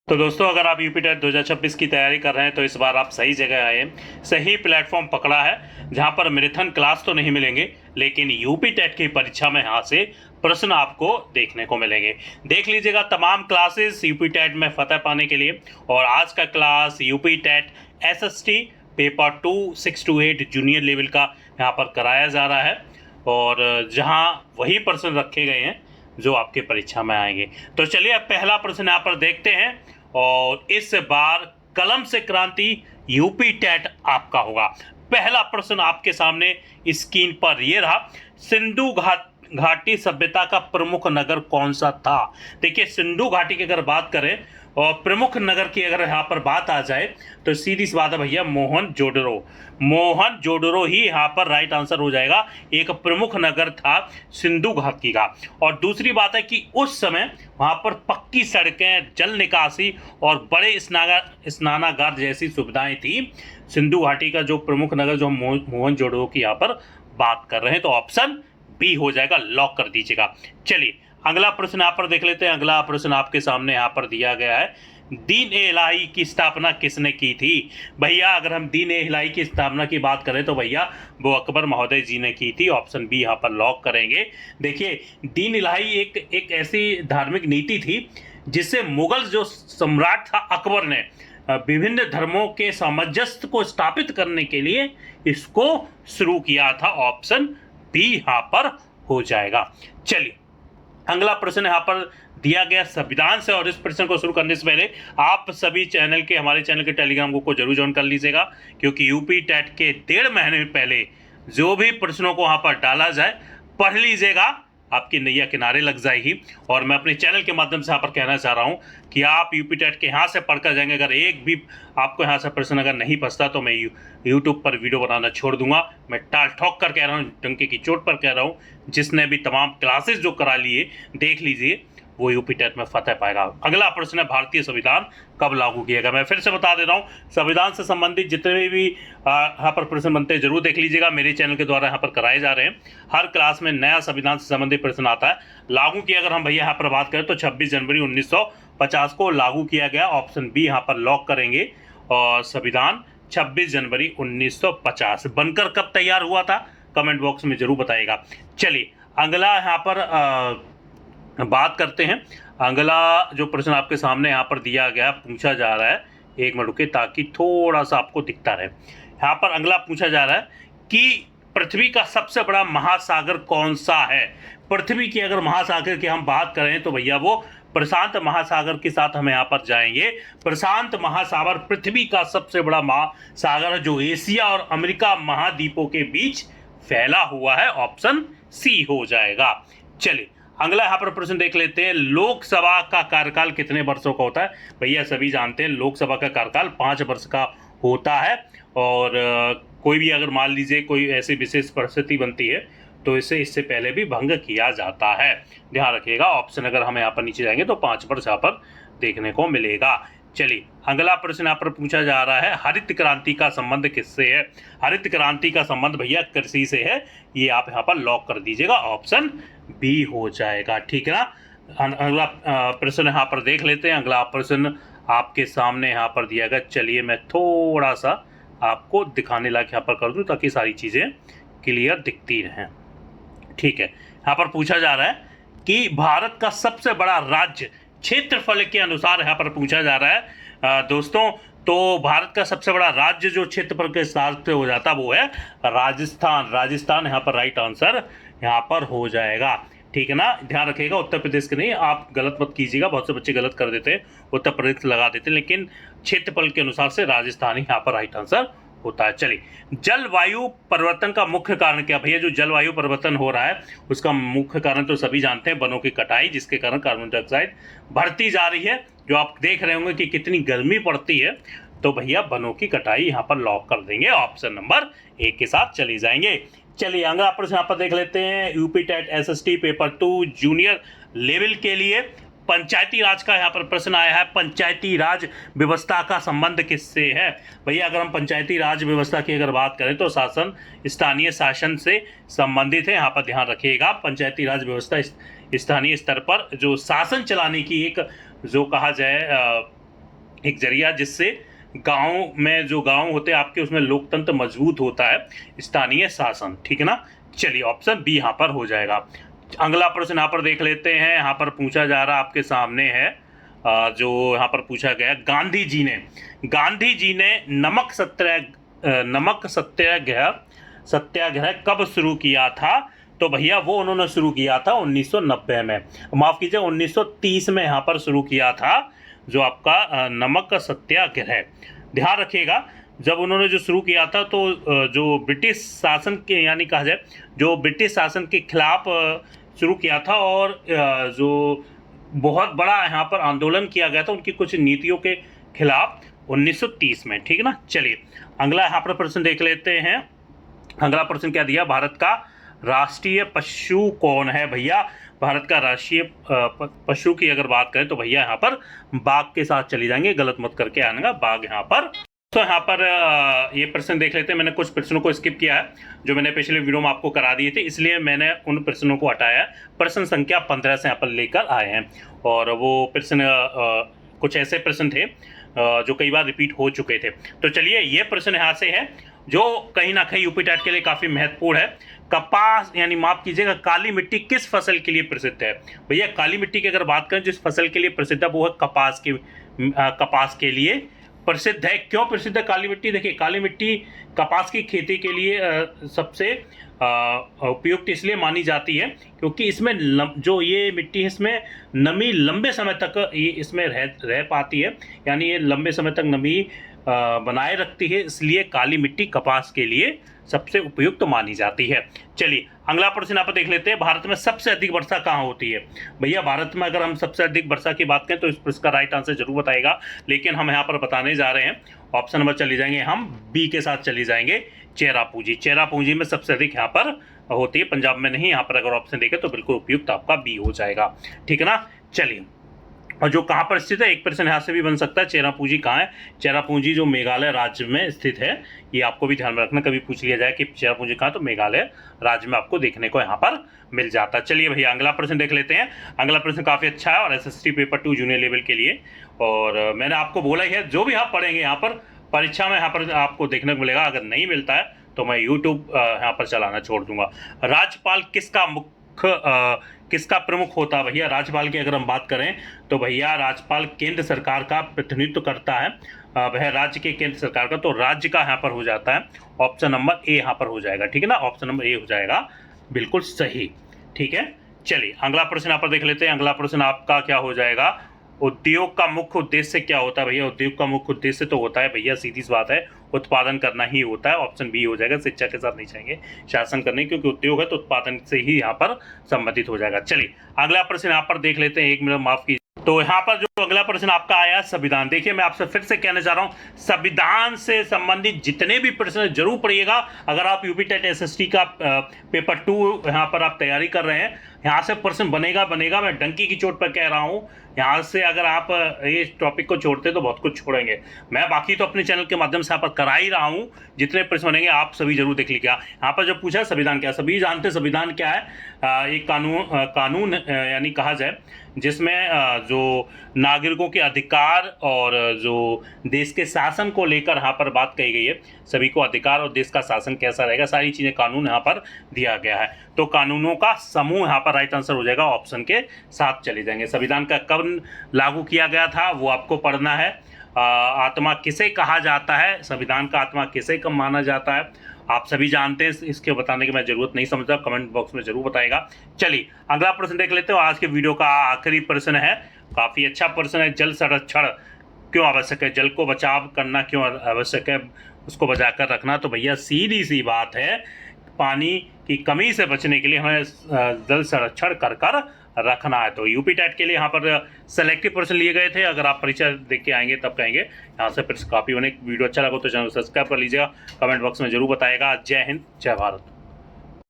तो दोस्तों, अगर आप यूपी टेट 2026 की तैयारी कर रहे हैं तो इस बार आप सही जगह आए हैं, सही प्लेटफॉर्म पकड़ा है, जहां पर मैराथन क्लास तो नहीं मिलेंगे लेकिन यूपी टेट की परीक्षा में यहाँ से प्रश्न आपको देखने को मिलेंगे। देख लीजिएगा तमाम क्लासेस यूपी टेट में फतह पाने के लिए। और आज का class UP TET SST paper 2 6 to 8 junior level का यहाँ पर कराया जा रहा है, और जहाँ वही प्रश्न रखे गए हैं जो आपके परीक्षा में आएंगे। तो चलिए अब पहला प्रश्न यहाँ पर देखते हैं, और इस बार कलम से क्रांति यूपी टेट आपका होगा। पहला प्रश्न आपके सामने स्क्रीन पर ये रहा, सिंधु घाटी सभ्यता का प्रमुख नगर कौन सा था। देखिए, सिंधु घाटी की अगर बात करें और प्रमुख नगर की अगर यहाँ पर बात आ जाए तो सीधी सी बात है भैया, मोहनजोदड़ो ही यहाँ पर राइट आंसर हो जाएगा। एक प्रमुख नगर था सिंधु घाटी का। और दूसरी बात है कि उस समय वहाँ पर पक्की सड़कें, जल निकासी और बड़े स्नानागार जैसी सुविधाएं थी। सिंधु घाटी का जो प्रमुख नगर जो मोहनजोदड़ो की यहाँ पर बात कर रहे हैं, तो ऑप्शन बी हो जाएगा, लॉक कर दीजिएगा। चलिए अगला प्रश्न यहाँ पर देख लेते हैं। अगला प्रश्न आपके सामने यहाँ पर दिया गया है, दीन ए इलाही की स्थापना किसने की थी। भैया अगर हम दीन ए इलाही की स्थापना की बात करें तो भैया वो अकबर महोदय जी ने की थी। ऑप्शन बी यहाँ पर लॉक करेंगे। देखिए, दीन इलाही एक ऐसी धार्मिक नीति थी जिससे मुगल जो सम्राट था अकबर ने विभिन्न धर्मों के सामंजस्य को स्थापित करने के लिए इसको शुरू किया था। ऑप्शन बी यहाँ पर हो जाएगा। चलिए अगला प्रश्न यहाँ पर दिया गया संविधान से, और इस प्रश्न को शुरू करने से पहले आप सभी हमारे चैनल के टेलीग्राम ग्रुप को जरूर ज्वाइन कर लीजिएगा, क्योंकि यूपी टेट के 1.5 महीने पहले जो भी प्रश्नों को वहाँ पर डाला जाए पढ़ लीजिएगा, आपकी नैया किनारे लग जाएगी। और मैं अपने चैनल के माध्यम से यहाँ पर कहना चाह रहा हूँ कि आप यूपी टेट के यहाँ से पढ़कर जाएंगे, अगर एक भी आपको यहाँ से प्रश्न अगर नहीं फंसता तो मैं यूट्यूब पर वीडियो बनाना छोड़ दूंगा। मैं टाल ठोक कर कह रहा हूँ, डंके की चोट पर कह रहा हूँ, जिसने भी तमाम क्लासेस जो करा लिए देख लीजिए, वो यूपी टेट में फतह पाएगा। अगला प्रश्न है, भारतीय संविधान कब लागू किया गया। मैं फिर से बता दे रहा हूँ, संविधान से संबंधित जितने भी यहाँ पर प्रश्न बनते हैं जरूर देख लीजिएगा। मेरे चैनल के द्वारा यहाँ पर कराए जा रहे हैं। हर क्लास में नया संविधान से संबंधित प्रश्न आता है। लागू किया अगर हम भैया यहाँ पर बात करें तो 26 जनवरी 1950 को लागू किया गया। ऑप्शन बी यहाँ पर लॉक करेंगे। और संविधान 26 जनवरी 1950 बनकर कब तैयार हुआ था, कमेंट बॉक्स में जरूर बताइएगा। चलिए अगला यहाँ पर बात करते हैं। अगला जो प्रश्न आपके सामने यहाँ पर दिया गया, पूछा जा रहा है, एक मिनट रुके ताकि थोड़ा सा आपको दिखता रहे। यहाँ पर अगला पूछा जा रहा है कि पृथ्वी का सबसे बड़ा महासागर कौन सा है। पृथ्वी की अगर महासागर की हम बात करें तो भैया वो प्रशांत महासागर के साथ हम यहाँ पर जाएंगे। प्रशांत महासागर पृथ्वी का सबसे बड़ा महासागर है, जो एशिया और अमेरिका महाद्वीपों के बीच फैला हुआ है। ऑप्शन सी हो जाएगा। चलिए अगला यहाँ पर प्रश्न देख लेते हैं, लोकसभा का कार्यकाल कितने वर्षों का होता है। भैया सभी जानते हैं लोकसभा का कार्यकाल 5 वर्ष का होता है। और कोई भी अगर मान लीजिए कोई ऐसी विशेष परिस्थिति बनती है तो इससे पहले भी भंग किया जाता है, ध्यान रखिएगा। ऑप्शन अगर हम यहाँ पर नीचे जाएंगे तो 5 वर्ष यहाँ पर देखने को मिलेगा। चलिए अगला प्रश्न यहाँ पर पूछा जा रहा है, हरित क्रांति का संबंध किससे है। हरित क्रांति का संबंध भैया कृषि से है। ये आप यहाँ पर लॉक कर दीजिएगा, ऑप्शन बी हो जाएगा, ठीक है ना। अगला प्रश्न यहाँ पर देख लेते हैं। अगला प्रश्न आपके सामने यहाँ पर दिया गया। चलिए मैं थोड़ा सा आपको दिखाने लायक यहाँ पर कर दूँ ताकि सारी चीज़ें क्लियर दिखती रहें, ठीक है। यहाँ पर पूछा जा रहा है कि भारत का सबसे बड़ा राज्य क्षेत्रफल के अनुसार यहाँ पर पूछा जा रहा है दोस्तों। तो भारत का सबसे बड़ा राज्य जो क्षेत्रफल के हिसाब से हो जाता है वो है राजस्थान। राजस्थान यहाँ पर राइट आंसर यहाँ पर हो जाएगा, ठीक है ना। ध्यान रखिएगा, उत्तर प्रदेश के नहीं, आप गलत मत कीजिएगा। बहुत से बच्चे गलत कर देते हैं, उत्तर प्रदेश लगा देते हैं, लेकिन क्षेत्रफल के अनुसार से राजस्थान यहाँ पर राइट आंसर होता है। चलिए जलवायु परिवर्तन का मुख्य कारण क्या। भैया जो जलवायु परिवर्तन हो रहा है उसका मुख्य कारण तो सभी जानते हैं, वनों की कटाई, जिसके कारण कार्बन डाइऑक्साइड बढ़ती जा रही है। जो आप देख रहे होंगे कि कितनी गर्मी पड़ती है, तो भैया वनों की कटाई यहाँ पर लॉक कर देंगे, ऑप्शन नंबर 1 के साथ चले जाएंगे। चलिए अगला प्रश्न यहाँ पर देख लेते हैं, UP TET SST paper 2 junior level के लिए पंचायती राज का यहाँ पर प्रश्न आया है। पंचायती राज व्यवस्था का संबंध किससे है। भैया अगर हम पंचायती राज व्यवस्था की अगर बात करें तो शासन स्थानीय शासन से संबंधित है, यहाँ पर ध्यान रखिएगा। पंचायती राज व्यवस्था स्थानीय स्तर पर जो शासन चलाने की एक जो कहा जाए एक जरिया जिससे गांव में जो गांव होते हैं आपके, उसमें लोकतंत्र मजबूत होता है, स्थानीय शासन। ठीक है ना। चलिए ऑप्शन बी यहाँ पर हो जाएगा। अगला प्रश्न यहाँ पर देख लेते हैं। यहाँ पर पूछा जा रहा आपके सामने है, जो यहाँ पर पूछा गया, गांधी जी ने नमक सत्याग्रह कब शुरू किया था? तो भैया वो उन्होंने शुरू किया था 1990 में, माफ कीजिए 1930 में यहाँ पर शुरू किया था जो आपका नमक सत्याग्रह। ध्यान रखिएगा, जब उन्होंने जो शुरू किया था तो जो ब्रिटिश शासन के, यानी कहा जाए जो ब्रिटिश शासन के खिलाफ शुरू किया था, और जो बहुत बड़ा यहाँ पर आंदोलन किया गया था उनकी कुछ नीतियों के खिलाफ 1930 में। ठीक है ना। चलिए अगला यहाँ पर प्रश्न देख लेते हैं। अगला प्रश्न क्या दिया, भारत का राष्ट्रीय पशु कौन है? भैया भारत का राष्ट्रीय पशु की अगर बात करें तो भैया यहाँ पर बाघ के साथ चली जाएंगे, गलत मत करके आना, बाघ यहाँ पर। तो यहाँ पर ये प्रश्न देख लेते हैं। मैंने कुछ प्रश्नों को स्किप किया है जो मैंने पिछले वीडियो में आपको करा दिए थे, इसलिए मैंने उन प्रश्नों को हटाया। प्रश्न संख्या 15 से यहाँ पर लेकर आए हैं, और वो प्रश्न कुछ ऐसे प्रश्न थे जो कई बार रिपीट हो चुके थे। तो चलिए ये प्रश्न यहाँ से है जो कहीं ना कहीं यूपी टेट के लिए काफ़ी महत्वपूर्ण है। कपास, यानी माफ कीजिएगा, काली मिट्टी किस फसल के लिए प्रसिद्ध है? भैया काली मिट्टी की अगर बात करें जिस फसल के लिए प्रसिद्ध है वो है कपास के लिए प्रसिद्ध है। क्यों प्रसिद्ध है काली मिट्टी? देखिए काली मिट्टी कपास की खेती के लिए सबसे उपयुक्त इसलिए मानी जाती है क्योंकि इसमें जो ये मिट्टी है इसमें नमी लंबे समय तक ये इसमें रह पाती है, यानी ये लंबे समय तक नमी बनाए रखती है, इसलिए काली मिट्टी कपास के लिए सबसे उपयुक्त मानी जाती है। चलिए अगला प्रश्न आप देख लेते हैं। भारत में सबसे अधिक वर्षा कहाँ होती है? भैया भारत में अगर हम सबसे अधिक वर्षा की बात करें तो इस प्रश्न का राइट आंसर जरूर बताएगा, लेकिन हम यहाँ पर बताने जा रहे हैं ऑप्शन नंबर चली जाएंगे, हम बी के साथ चली जाएंगे, चेरापूंजी। चेरापूंजी में सबसे अधिक यहाँ पर होती है, पंजाब में नहीं। यहाँ पर अगर ऑप्शन देखें तो बिल्कुल उपयुक्त आपका बी हो जाएगा। ठीक है ना। चलिए, और जो कहाँ पर स्थित है, एक प्रश्न यहाँ से भी बन सकता है, चेरापूंजी कहाँ है? चेरापूंजी जो मेघालय राज्य में स्थित है, ये आपको भी ध्यान में रखना, कभी पूछ लिया जाए कि चेरापूंजी कहाँ, तो मेघालय राज्य में आपको देखने को यहाँ पर मिल जाता है। चलिए भैया अगला प्रश्न देख लेते हैं। अगला प्रश्न काफ़ी अच्छा है और SST पेपर 2 जूनियर लेवल के लिए, और मैंने आपको बोला ही है जो भी आप पढ़ेंगे यहाँ पर परीक्षा में यहाँ पर आपको देखने को मिलेगा। अगर नहीं मिलता है तो मैं यूट्यूब यहाँ पर चलाना छोड़ दूंगा। राज्यपाल किसका प्रमुख होता है? भैया राज्यपाल की अगर हम बात करें तो भैया राज्यपाल केंद्र सरकार का प्रतिनिधित्व करता है, वह राज्य के केंद्र सरकार का, तो राज्य का यहाँ पर हो जाता है ऑप्शन नंबर ए यहाँ पर हो जाएगा। ठीक है ना, ऑप्शन नंबर ए हो जाएगा बिल्कुल सही। ठीक है। चलिए अगला प्रश्न यहाँ पर देख लेते हैं। अगला प्रश्न आपका क्या हो जाएगा, उद्योग का मुख्य उद्देश्य क्या होता है? भैया उद्योग का मुख्य उद्देश्य तो होता है भैया सीधी सी बात है, उत्पादन करना ही होता है। ऑप्शन बी हो जाएगा, शिक्षा के साथ नहीं चाहेंगे शासन करने, क्योंकि उद्योग है तो उत्पादन से ही यहाँ पर संबंधित हो जाएगा। चलिए अगला प्रश्न यहाँ पर देख लेते हैं, 1 मिनट माफ कीजिए। तो यहाँ पर जो अगला प्रश्न आपका आया संविधान। देखिए मैं आपसे फिर से कहना चाह रहा हूँ, संविधान से संबंधित जितने भी प्रश्न जरूर पढ़िएगा। अगर आप यूपी टेट SST का पेपर 2 यहाँ पर आप तैयारी कर रहे हैं, यहाँ से प्रश्न बनेगा। मैं डंकी की चोट पर कह रहा हूँ, यहाँ से अगर आप ये टॉपिक को छोड़ते तो बहुत कुछ छोड़ेंगे। मैं बाकी तो अपने चैनल के माध्यम से यहाँ पर करा ही रहा हूँ, जितने प्रश्न बनेंगे आप सभी जरूर देख लीजिएगा। यहाँ पर जो पूछा है संविधान क्या, सभी जानते हैं संविधान क्या है। एक कानून यानी कहा जाए जिसमें जो नागरिकों के अधिकार और जो देश के शासन को लेकर यहाँ पर बात कही गई है, सभी को अधिकार और देश का शासन कैसा रहेगा, सारी चीज़ें कानून यहाँ पर दिया गया है। तो कानूनों का समूह यहाँ पर राइट आंसर हो जाएगा, ऑप्शन के साथ चले जाएंगे। संविधान का कब लागू किया गया था वो आपको पढ़ना है। आत्मा किसे कहा जाता है, संविधान का आत्मा किसे कब माना जाता है, आप सभी जानते हैं, इसके बताने की मैं जरूरत नहीं समझता, कमेंट बॉक्स में जरूर बताएगा। चलिए अगला प्रश्न देख लेते हो। आज के वीडियो का आखिरी प्रश्न है, काफ़ी अच्छा प्रश्न है, जल संरक्षण क्यों आवश्यक है? जल को बचाव करना क्यों आवश्यक है, उसको बचा कर रखना? तो भैया सीधी सी बात है, पानी की कमी से बचने के लिए हमें जल संरक्षण कर रखना है। तो यूपी टेट के लिए यहाँ पर सेलेक्टिव प्रश्न लिए गए थे, अगर आप परीक्षा देख के आएंगे तब कहेंगे। यहाँ से प्रश्न काफ़ी होने, वीडियो अच्छा लगा तो चैनल सब्सक्राइब कर लीजिएगा, कमेंट बॉक्स में जरूर बताएगा। जय हिंद, जय भारत।